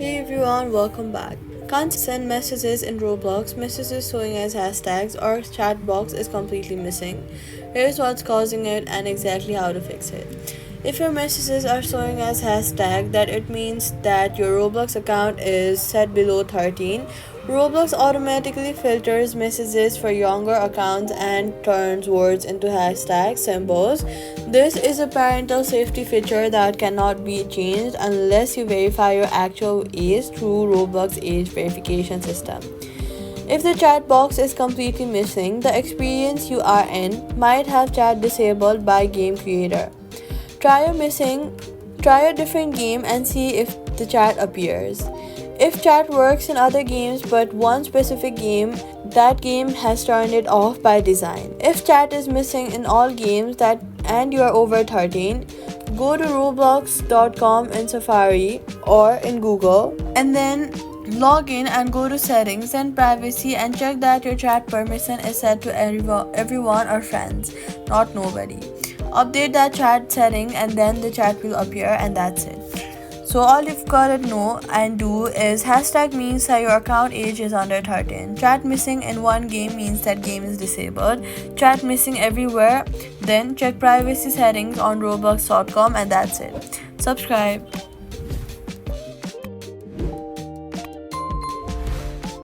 Hey everyone, welcome back. Can't send messages in Roblox, messages showing as hashtags, or chat box is completely missing. Here's what's causing it and exactly how to fix it. If your messages are showing as hashtag, that it means that your Roblox account is set below 13. Roblox automatically filters messages for younger accounts and turns words into hashtag symbols. This is a parental safety feature that cannot be changed unless you verify your actual age through Roblox age verification system. If the chat box is completely missing, the experience you are in might have chat disabled by game creator. Try a different game and see if the chat appears. If chat works in other games but one specific game, that game has turned it off by design. If chat is missing in all games and you are over 13, go to roblox.com in Safari or in Google and then log in and go to settings and privacy and check that your chat permission is set to everyone or friends, not nobody. Update that chat setting and then the chat will appear, and that's it. So all you've gotta know and do is hashtag means that your account age is under 13. Chat missing in one game means that game is disabled. Chat missing everywhere, then check privacy settings on roblox.com, and that's it. Subscribe.